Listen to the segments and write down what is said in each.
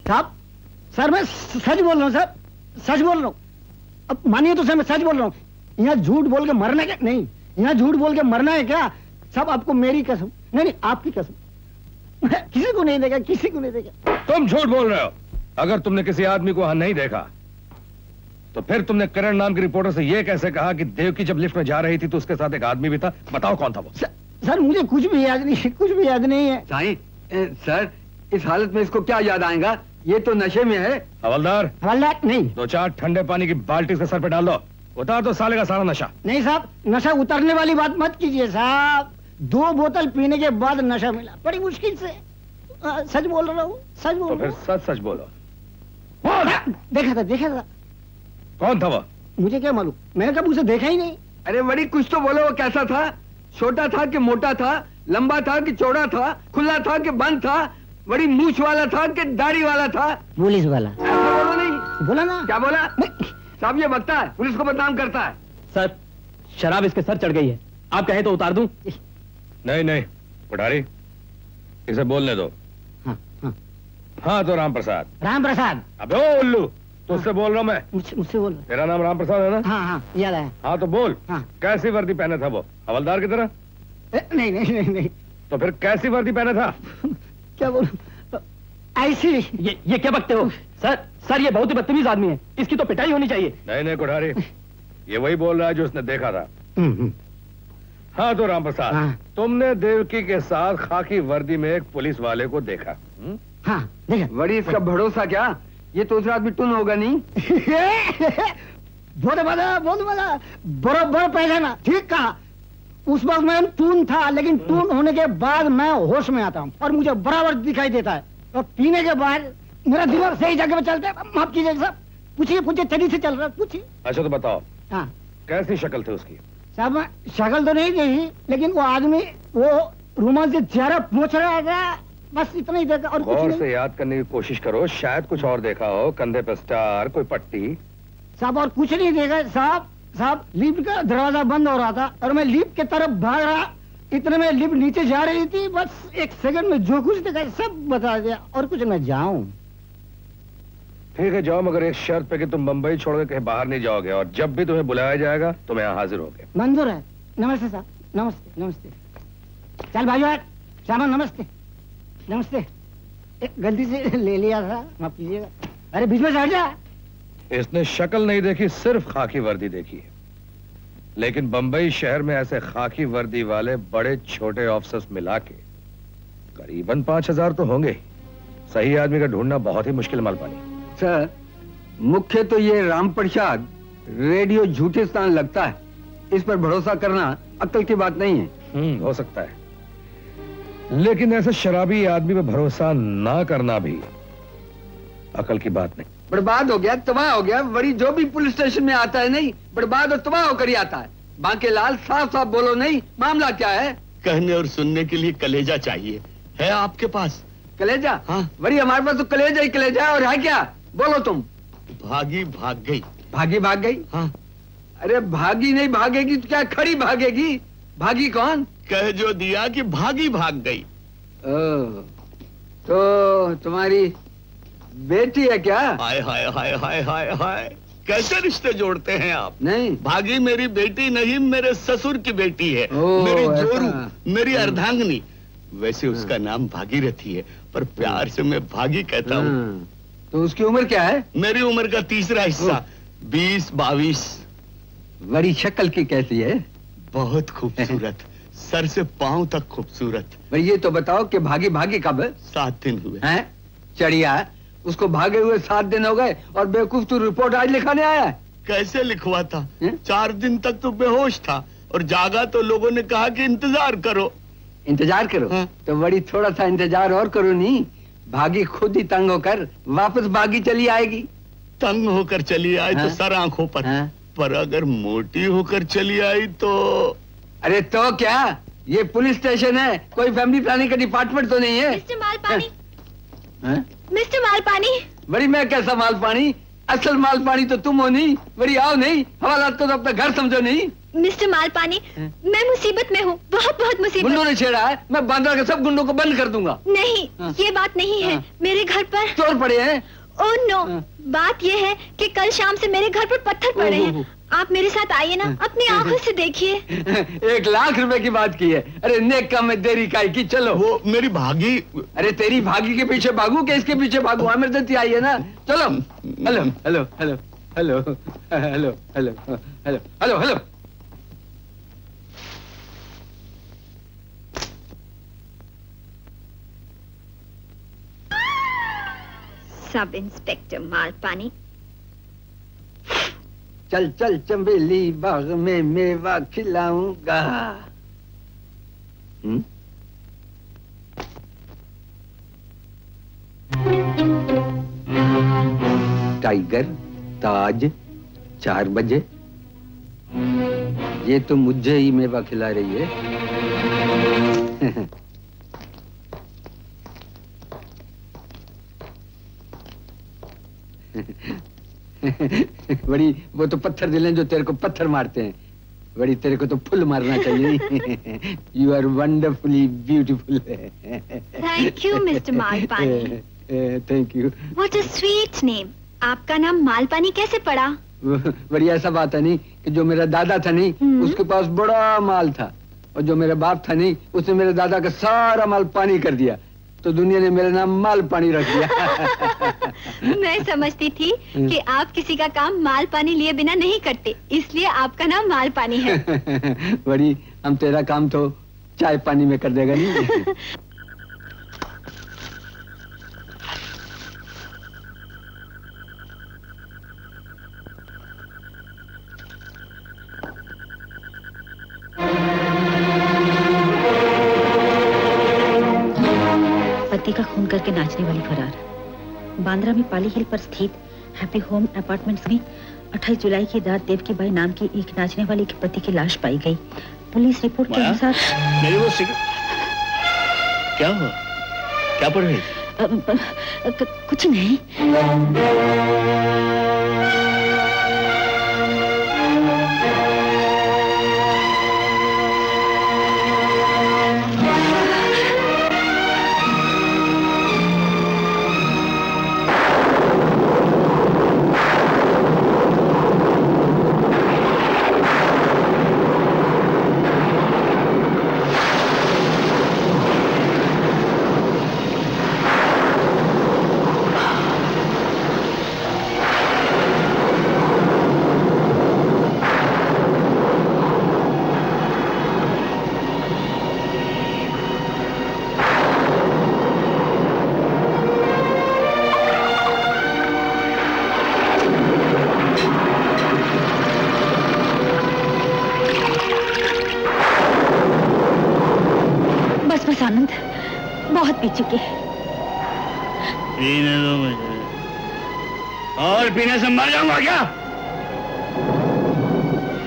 साहब, सर मैं सच बोल रहा हूँ सर, सच बोल रहा हूँ। अब मानिए तो सर मैं सच बोल रहा हूँ। यहाँ झूठ बोल के मरना क्या? नहीं, यहाँ झूठ बोल के मरना है क्या? साहब आपको मेरी कसम, नहीं आपकी कसम, किसी को नहीं देगा, किसी को नहीं देगा। तुम झूठ बोल रहे हो। अगर तुमने किसी आदमी को वहां नहीं देखा तो फिर तुमने करण नाम के रिपोर्टर से यह कैसे कहा कि देवकी जब लिफ्ट में जा रही थी तो उसके साथ एक आदमी भी था? बताओ कौन था वो? सर मुझे कुछ भी याद नहीं, कुछ भी याद नहीं है। साईं, सर इस हालत में इसको क्या याद आएगा? ये तो नशे में है। हवलदार, हवलदार नहीं, 2-4 ठंडे पानी की बाल्टी इसके सर पे डाल दो, उतार दो साले का सारा नशा। नहीं साहब, नशा उतरने वाली बात मत कीजिए साहब। 2 बोतल पीने के बाद नशा मिला, बड़ी मुश्किल से। सच बोल रहा हूँ, सच बोल रहा हूँ। तो फिर सच बोलो। देखा था, देखा था। कौन था वो? मुझे क्या मालूम, मैंने कब उसे देखा ही नहीं। अरे बड़ी कुछ तो बोलो, वो कैसा था? छोटा था कि मोटा था? लंबा था कि चौड़ा था? खुला था कि बंद था? बड़ी मूछ वाला था कि दाढ़ी वाला था? पुलिस वाला। ऐसा बोलो नहीं। बोला ना। क्या बोला? साहब ये बकता है, पुलिस को बदनाम करता है। सर शराब इसके सर चढ़ गई है, आप कहें तो उतार दूं? नहीं नहीं पुठारी, इसे बोलने दो। हाँ तो राम प्रसाद। राम प्रसाद। अबे ओ उल्लू, तुझसे बोल रहा हूँ मैं। मुझसे बोल। तेरा नाम राम प्रसाद है ना? हाँ हाँ याद आया। हाँ तो बोल। हाँ। कैसी वर्दी पहने था वो? हवलदार की तरह? नहीं नहीं नहीं नहीं। तो फिर कैसी वर्दी पहने था? क्या बोलूं, ऐसी। ये क्या बकते हो? सर ये बहुत ही बदतमीज आदमी है, इसकी तो पिटाई होनी चाहिए। नहीं नहीं कुठारी, ये वही बोल रहा है जो उसने देखा था। हाँ तो राम प्रसाद, हाँ। तुमने देवकी के साथ खाकी वर्दी में एक पुलिस वाले को देखा? हाँ देखा। बड़ी इसका भरोसा क्या? ये तो दूसरा आदमी टून होगा नहीं। बहुत बड़ा बराबर पहचाना, ठीक कहा। उस वक्त मैं टून था, लेकिन टून होने के बाद मैं होश में आता हूँ और मुझे बराबर दिखाई देता है। और पीने के बाद मेरा दिमाग सही जगह पे चलता है। माफ कीजिए साहब, पूछिए तेजी से चल रहा है, पूछिए। अच्छा तो बताओ, हाँ कैसी शक्ल थी उसकी? साहब मैं शक्ल तो नहीं देखी, लेकिन वो आदमी वो रुमाल से चेहरा पोंछ रहा था, बस इतना ही देखा और कुछ गौर नहीं। से याद करने की कोशिश करो, शायद कुछ और देखा हो। कंधे पे स्टार, कोई पट्टी? साहब और कुछ नहीं देखा साहब लिफ्ट का दरवाजा बंद हो रहा था और मैं लिफ्ट की तरफ भाग रहा, इतने में लिफ्ट नीचे जा रही थी। बस 1 सेकंड में जो कुछ देखा सब बता दिया और कुछ न जाऊं। ठीक है जाओ, मगर एक शर्त पे कि तुम बंबई छोड़ के कहीं बाहर नहीं जाओगे और जब भी तुम्हें बुलाया जाएगा तुम यहाँ हाजिर होगे। मंजूर है। नमस्ते साहब, नमस्ते नमस्ते। चल भाई सामान, नमस्ते नमस्ते। गलती से ले लिया था, माफ कीजिएगा। अरे बीच में से हट जा। इसने शक्ल नहीं देखी, सिर्फ खाकी वर्दी देखी है। लेकिन बंबई शहर में ऐसे खाकी वर्दी वाले बड़े छोटे ऑफिसर्स मिला के करीबन 5000 तो होंगे। सही आदमी का ढूंढना बहुत ही मुश्किल मालपानी। सर मुख्य तो ये राम प्रसाद रेडियो झूठे स्थान लगता है, इस पर भरोसा करना अक्ल की बात नहीं है। हो सकता है, लेकिन ऐसे शराबी आदमी पे भरोसा ना करना भी अकल की बात नहीं। बर्बाद हो गया, तबाह हो गया। बड़ी जो भी पुलिस स्टेशन में आता है नहीं, बर्बाद और तबाह होकर ही आता है। बांके लाल साफ साफ बोलो नहीं, मामला क्या है? कहने और सुनने के लिए कलेजा चाहिए, है आपके पास? कलेजा? हाँ। बड़ी हमारे पास तो कलेजा ही कलेजा है, और है क्या? बोलो तुम। भागी भाग गई। भागी भाग गई? हाँ। अरे भागी नहीं भागेगी तो क्या खड़ी भागेगी? भागी कौन? कह जो दिया कि भागी भाग गई। तो तुम्हारी बेटी है क्या? हाय हाय हाय हाय हाय हाय, कैसे रिश्ते जोड़ते हैं आप? नहीं, भागी मेरी बेटी नहीं, मेरे ससुर की बेटी है। ओ, मेरी ऐसा। जोरू, मेरी अर्धांगिनी। वैसे उसका नाम भागीरथी है, पर प्यार से मैं भागी कहता हूँ। तो उसकी उम्र क्या है? मेरी उम्र का तीसरा हिस्सा, 20-22। बड़ी शक्ल की कैसी है? बहुत खूबसूरत, सर से पांव तक खूबसूरत। भाई ये तो बताओ कि भागी भागी कब है? 7 दिन हुए। हैं? चढ़िया, उसको भागे हुए 7 दिन हो गए और बेवकूफ तू रिपोर्ट आज लिखाने आया है? कैसे लिखवा था? हैं? 4 दिन तक तो बेहोश था और जागा तो लोगों ने कहा कि इंतजार करो। इंतजार करो? हाँ। तो बड़ी थोड़ा सा इंतजार और करो नहीं, भागी खुद ही तंग होकर वापस भागी चली आएगी। तंग होकर चली आई हाँ? तो सर आंखों पर। हाँ? पर अगर मोटी होकर चली आई तो? अरे तो क्या, ये पुलिस स्टेशन है, कोई फैमिली प्लानिंग का डिपार्टमेंट तो नहीं है। मिस्टर मालपानी, हैं? मिस्टर मालपानी। बड़ी मैं कैसा माल पानी? असल माल पानी तो तुम हो नहीं। बड़ी आओ नहीं, हवालात को तो अपना घर समझो नहीं। मिस्टर मालपानी, मैं मुसीबत में हूँ, बहुत बहुत गुंडों मुसीबत। ने छेड़ा है, मैं बांद्रा के सब गुंडों को बंद कर दूंगा। नहीं, हाँ। ये बात नहीं है। हाँ। मेरे घर पर चोर पड़े हैं। ओह नो, हाँ। बात ये है कि कल शाम से मेरे घर पर पत्थर पड़े ओह। हैं। आप मेरे साथ आइए ना, अपनी आंखों से देखिए। 1 लाख रुपए की बात की है। अरे नेक काम में देरी काई की, चलो। वो मेरी भागी। अरे तेरी भागी के पीछे भागू कि इसके पीछे भागू? इमरजेंसी आई है ना, चलो। Hello hello hello hello hello hello hello hello hello. Sub inspector Malpani. चल चल चंबेली बाग में मेवा खिलाऊंगा। टाइगर ताज 4 बजे। ये तो मुझे ही मेवा खिला रही है। बड़ी वो तो पत्थर दिले जो तेरे को पत्थर मारते हैं। बड़ी तेरे को तो फुल मारना चाहिए। You are wonderfully beautiful. Thank you mister Malpani. Thank you. What a sweet name. आपका नाम मालपानी कैसे पड़ा? बड़ी ऐसा बात है नहीं कि जो मेरा दादा था नहीं उसके पास बड़ा माल था, और जो मेरा बाप था नहीं उसने मेरे दादा का सारा माल पानी कर दिया, तो दुनिया ने मेरा नाम माल पानी रख दिया। मैं समझती थी कि आप किसी का काम माल पानी लिए बिना नहीं करते, इसलिए आपका नाम माल पानी है। बड़ी हम तेरा काम तो चाय पानी में कर देगा नहीं। पति का खून करके नाचने वाली फरार। बांद्रा में पाली हिल पर स्थित हैप्पी होम अपार्टमेंट्स में 28 जुलाई की रात देवकी बाई नाम की एक नाचने वाले के पति की लाश पाई गई। पुलिस रिपोर्ट के अनुसार मेरी वो क्या हुआ? क्या पढ़ रही थी? कुछ नहीं। बस आनंद, बहुत पी चुके। पीने दो मुझे, और पीने से मर जाऊंगा क्या?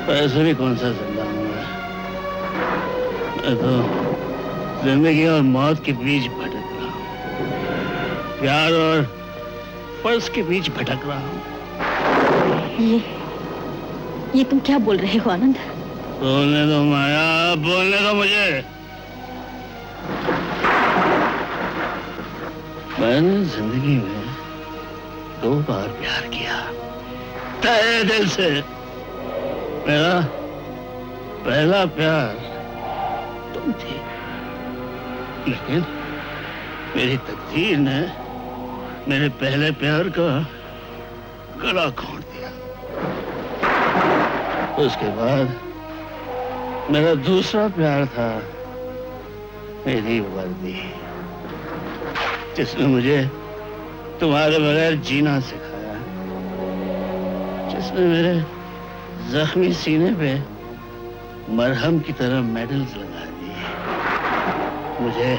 पैसे भी कौन सा जिंदा हूँ मैं तो जिंदगी और मौत के बीच भटक रहा हूँ, प्यार और फर्ज के बीच भटक रहा हूँ। ये तुम क्या बोल रहे हो आनंद? बोलने दो माया, बोलने दो मुझे। मैंने जिंदगी में 2 बार प्यार किया, तहे दिल से। मेरा पहला प्यार तुम थी, लेकिन मेरी तकदीर ने मेरे पहले प्यार का गला घोंट दिया। उसके बाद मेरा दूसरा प्यार था मेरी वर्दी, जिसने मुझे तुम्हारे बगैर जीना सिखाया, जिसने मेरे जख्मी सीने पे मरहम की तरह मेडल्स लगा दिए, मुझे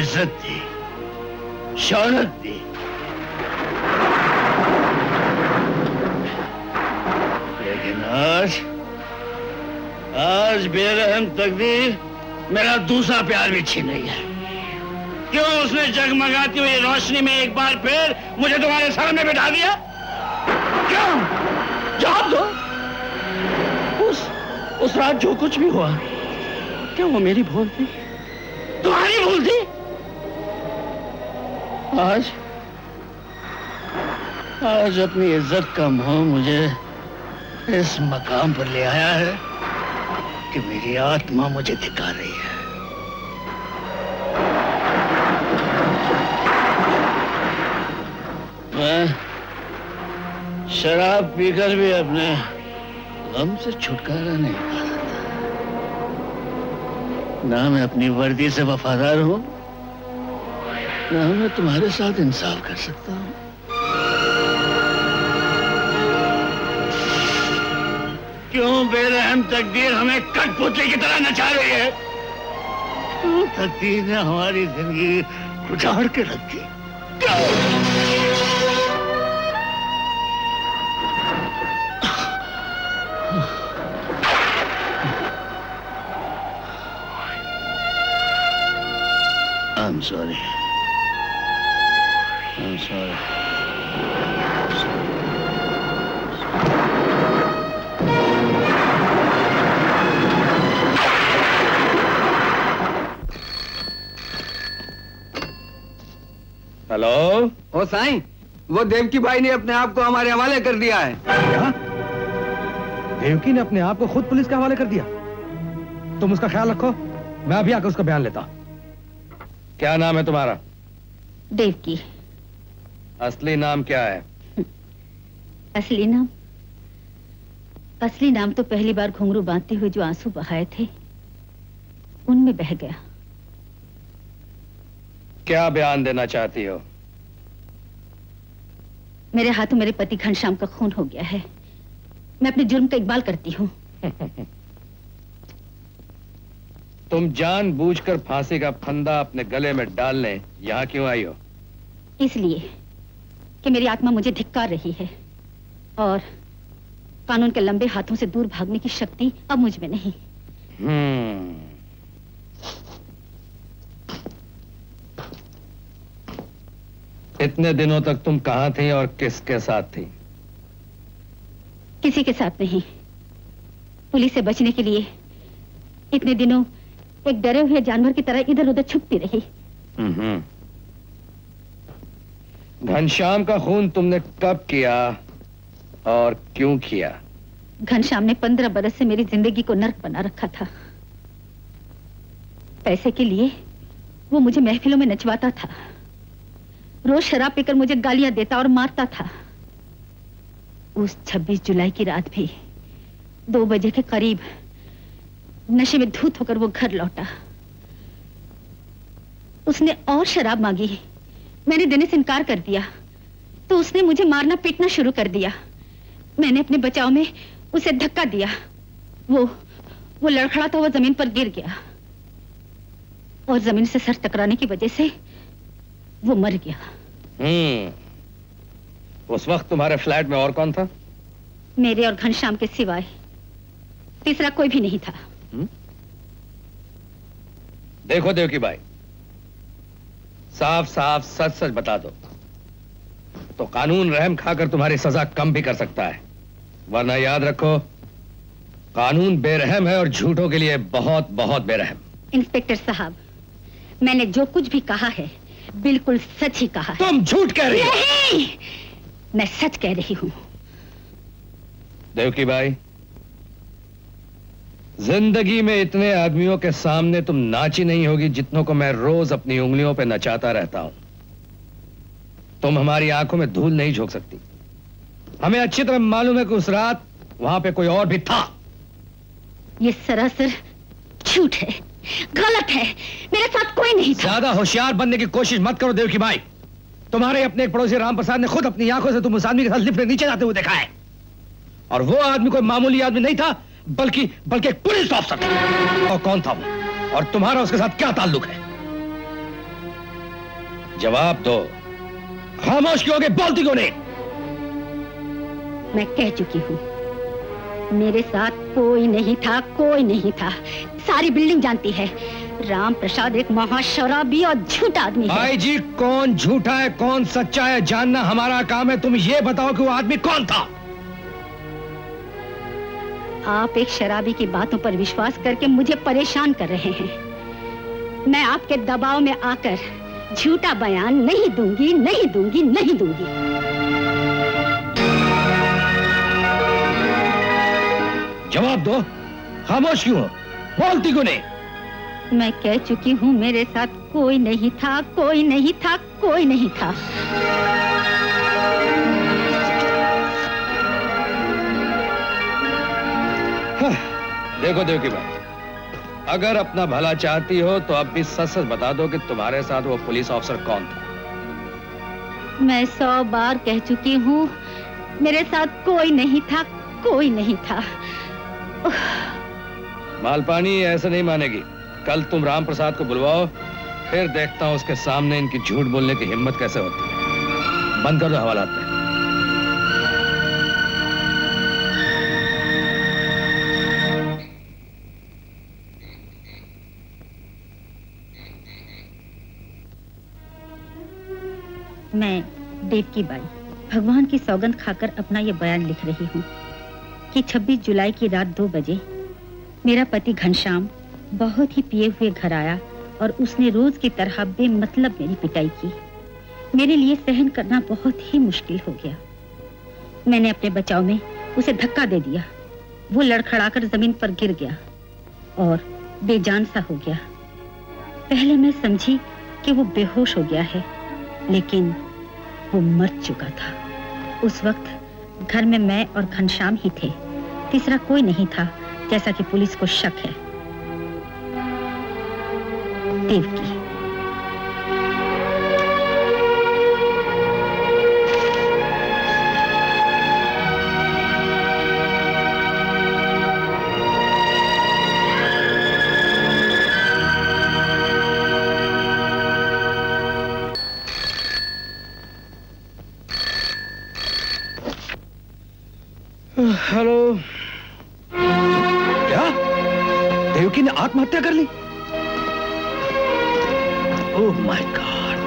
इज्जत दी, शौहरत दी। लेकिन आज बेरहम तकदीर मेरा दूसरा प्यार भी छीन रही है। क्यों उसने जगमगाती हुई रोशनी में एक बार फिर मुझे तुम्हारे सामने बिठा दिया? क्यों? जवाब दो। उस रात जो कुछ भी हुआ, क्या वो मेरी भूल थी? तुम्हारी भूल थी? आज अपनी इज्जत का मोह मुझे इस मकाम पर ले आया है कि मेरी आत्मा मुझे धिक्कार रही है। मैं शराब पीकर भी अपने गम से छुटकारा नहीं पा रहा था। ना मैं अपनी वर्दी से वफादार हूं, ना मैं तुम्हारे साथ इंसाफ कर सकता हूं। क्यों बेरहम तकदीर हमें कठपुतली की तरह नचा रही है? क्यों तकदीर ने हमारी जिंदगी उजाड़ के रख दी? I'm sorry. I'm sorry. Hello. ओ साईं, वो देवकी बाई ने अपने आप को हमारे हवाले कर दिया है। क्या? देवकी ने अपने आप को खुद पुलिस के हवाले कर दिया? तुम उसका ख्याल रखो, मैं अभी आकर उसका बयान लेता हूं। क्या नाम है तुम्हारा? देवकी। असली नाम क्या है? असली नाम तो पहली बार घुंघरू बांधते हुए जो आंसू बहाए थे, उनमें बह गया। क्या बयान देना चाहती हो? मेरे हाथों मेरे पति घनश्याम का खून हो गया है। मैं अपने जुर्म का इकबाल करती हूँ। तुम जानबूझकर फांसी का फंदा अपने गले में डालने यहाँ क्यों आई हो? इसलिए कि मेरी आत्मा मुझे धिक्कार रही है और कानून के लंबे हाथों से दूर भागने की शक्ति अब मुझ में नहीं। इतने दिनों तक तुम कहाँ थी और किसके साथ थी? किसी के साथ नहीं। पुलिस से बचने के लिए इतने दिनों एक डरे हुए जानवर की तरह इधर उधर छुपती रही। घनश्याम का खून तुमने कब किया और क्यों किया? घनश्याम ने 15 बरस से मेरी जिंदगी को नर्क बना रखा था। पैसे के लिए वो मुझे महफिलों में नचवाता था, रोज शराब पीकर मुझे गालियां देता और मारता था। उस 26 जुलाई की रात भी 2 बजे के करीब नशे में धूत होकर वो घर लौटा। उसने और शराब मांगी, मैंने देने से इनकार कर दिया तो उसने मुझे मारना पीटना शुरू कर दिया। मैंने अपने बचाव में उसे धक्का दिया। वो लड़खड़ाता हुआ जमीन पर गिर गया और जमीन से सर टकराने की वजह से वो मर गया। उस वक्त तुम्हारे फ्लैट में और कौन था? मेरे और घनश्याम के सिवाय तीसरा कोई भी नहीं था। देखो देवकी बाई, साफ साफ सच सच बता दो तो कानून रहम खाकर तुम्हारी सजा कम भी कर सकता है, वरना याद रखो कानून बेरहम है और झूठों के लिए बहुत बहुत बेरहम। इंस्पेक्टर साहब, मैंने जो कुछ भी कहा है बिल्कुल सच ही कहा है। तुम झूठ कह रही हो। नहीं, मैं सच कह रही हूँ। देवकी बाई, जिंदगी में इतने आदमियों के सामने तुम नाची नहीं होगी जितनों को मैं रोज अपनी उंगलियों पे नचाता रहता हूं। तुम हमारी आंखों में धूल नहीं झोंक सकती। हमें अच्छी तरह मालूम है कि उस रात वहां पे कोई और भी था। ये सरासर झूठ है, गलत है। मेरे साथ कोई नहीं था। ज्यादा होशियार बनने की कोशिश मत करो देवकी बाई। तुम्हारे अपने एक पड़ोसी राम प्रसाद ने खुद अपनी आंखों से तुम उस आदमी के साथ लिफ्ट में नीचे जाते हुए देखा है, और वो आदमी कोई मामूली आदमी नहीं था बल्कि एक पुलिस अफसर था। और कौन था वो, और तुम्हारा उसके साथ क्या ताल्लुक है? जवाब दो। खामोश क्यों हो गए, बोलती क्यों नहीं? मैं कह चुकी हूँ, मेरे साथ कोई नहीं था, कोई नहीं था। सारी बिल्डिंग जानती है राम प्रसाद एक महाशराबी और झूठा आदमी है। भाई जी, कौन झूठा है कौन सच्चा है जानना हमारा काम है। तुम ये बताओ कि वो आदमी कौन था? आप एक शराबी की बातों पर विश्वास करके मुझे परेशान कर रहे हैं। मैं आपके दबाव में आकर झूठा बयान नहीं दूंगी, नहीं दूंगी, नहीं दूंगी। जवाब दो, खामोश क्यों हो? बोलती क्यों नहीं? मैं कह चुकी हूँ, मेरे साथ कोई नहीं था, कोई नहीं था, कोई नहीं था। देखो देवकी भाई, अगर अपना भला चाहती हो तो अब भी सच सच बता दो कि तुम्हारे साथ वो पुलिस ऑफिसर कौन था। मैं 100 बार कह चुकी हूँ, मेरे साथ कोई नहीं था, कोई नहीं था। मालपानी ऐसे नहीं मानेगी। कल तुम राम प्रसाद को बुलवाओ, फिर देखता हूं उसके सामने इनकी झूठ बोलने की हिम्मत कैसे होती है। बंद कर दो हवालात में। मैं देवकी बाई भगवान की सौगंध खाकर अपना ये बयान लिख रही हूँ कि 26 जुलाई की रात 2 बजे मेरा पति घनश्याम बहुत ही पिए हुए घर आया और उसने रोज की तरह बेमतलब मेरी पिटाई की। मेरे लिए सहन करना बहुत ही मुश्किल हो गया। मैंने अपने बचाव में उसे धक्का दे दिया। वो लड़खड़ाकर जमीन पर गिर गया और बेजान सा हो गया। पहले मैं समझी कि वो बेहोश हो गया है, लेकिन वो मर चुका था। उस वक्त घर में मैं और घनश्याम ही थे, तीसरा कोई नहीं था, जैसा कि पुलिस को शक है। देवकी। हेलो। क्या देवकी ने आत्महत्या कर ली? Oh my God.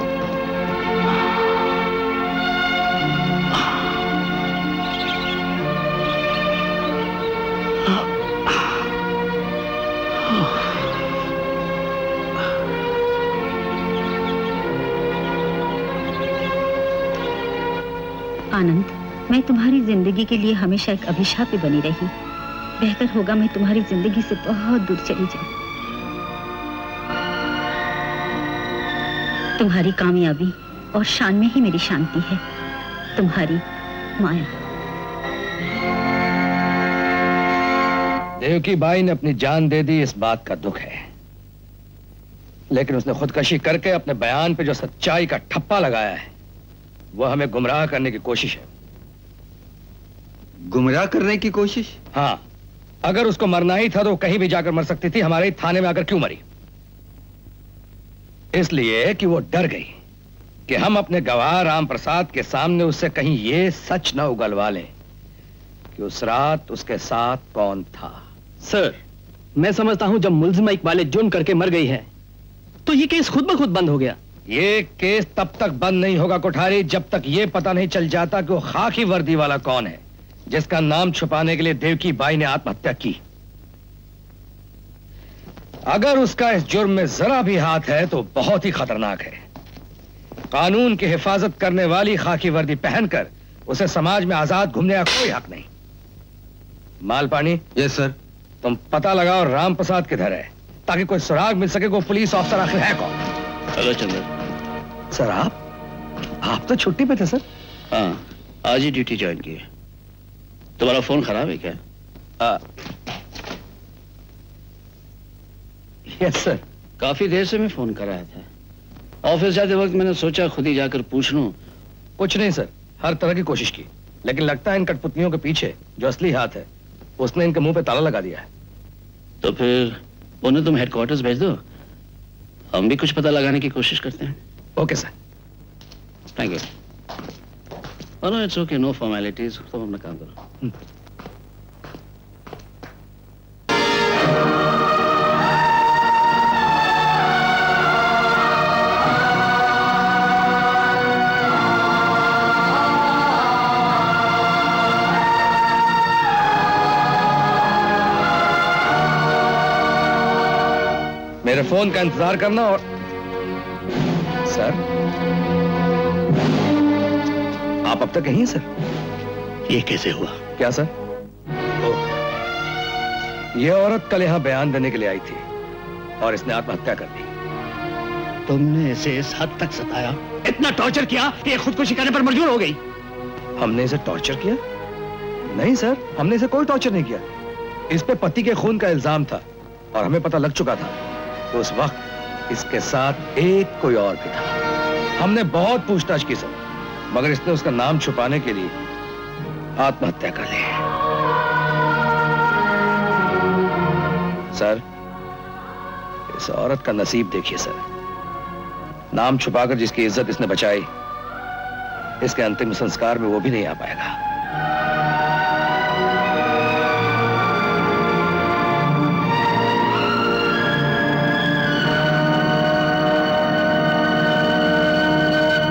आनंद, मैं तुम्हारी जिंदगी के लिए हमेशा एक अभिशाप ही बनी रही। बेहतर होगा मैं तुम्हारी जिंदगी से बहुत दूर चली जाऊं। तुम्हारी कामयाबी और शान में ही मेरी शांति है। तुम्हारी माया। देवकी बाई ने अपनी जान दे दी, इस बात का दुख है, लेकिन उसने खुदकशी करके अपने बयान पे जो सच्चाई का ठप्पा लगाया है, वो हमें गुमराह करने की कोशिश है। गुमराह करने की कोशिश? हाँ, अगर उसको मरना ही था तो कहीं भी जाकर मर सकती थी। हमारे ही थाने में आकर क्यों मरी? इसलिए कि वो डर गई कि हम अपने गवाह राम प्रसाद के सामने उससे कहीं ये सच न उगलवा लें कि उस रात उसके साथ कौन था। सर, मैं समझता हूं जब मुलजिमा इकबाल जुर्म करके मर गई है तो ये केस खुद ब खुद बंद हो गया। ये केस तब तक बंद नहीं होगा कोठारी, जब तक ये पता नहीं चल जाता कि वो खाकी वर्दी वाला कौन है जिसका नाम छुपाने के लिए देवकी बाई ने आत्महत्या की। अगर उसका इस जुर्म में जरा भी हाथ है तो बहुत ही खतरनाक है। कानून की हिफाजत करने वाली खाकी वर्दी पहनकर उसे समाज में आजाद घूमने का कोई हक नहीं। मालपानी। Yes sir. तुम पता लगाओ राम प्रसाद किधर है, ताकि कोई सुराग मिल सके। वो पुलिस ऑफिसर आखिर है कौन? हेलो चंद्र। सर आप तो छुट्टी पे थे सर। हाँ, आज ही ड्यूटी ज्वाइन की है। तुम्हारा फोन खराब है क्या? Yes sir. काफी देर से मैं फोन कर रहा था। ऑफिस जाते वक्त मैंने सोचा खुद ही जाकर पूछ लूं। कुछ नहीं सर, हर तरह की कोशिश की, लेकिन लगता है इन कठपुतलियों के पीछे जो असली हाथ है उसने इनके मुंह पे ताला लगा दिया है। तो फिर उन्हें तुम हेडक्वार्टर्स भेज दो, हम भी कुछ पता लगाने की कोशिश करते हैं। Okay sir. Thank you. No it's okay, no formalities. तुम अपना काम करो। मेरे फोन का इंतजार करना और सर, आप अब तक यहीं हैं सर? ये कैसे हुआ? क्या सर? ये औरत कल यहां बयान देने के लिए आई थी और इसने आत्महत्या कर दी। तुमने इसे इस हद तक सताया, इतना टॉर्चर किया कि ये खुदकुशी करने पर मजबूर हो गई। हमने इसे टॉर्चर किया? नहीं सर, हमने इसे कोई टॉर्चर नहीं किया। इस पे पति के खून का इल्जाम था और हमें पता लग चुका था उस वक्त इसके साथ एक कोई और भी था। हमने बहुत पूछताछ की सर, मगर इसने उसका नाम छुपाने के लिए आत्महत्या कर ली। सर, इस औरत का नसीब देखिए सर। नाम छुपाकर जिसकी इज्जत इसने बचाई, इसके अंतिम संस्कार में वो भी नहीं आ पाएगा।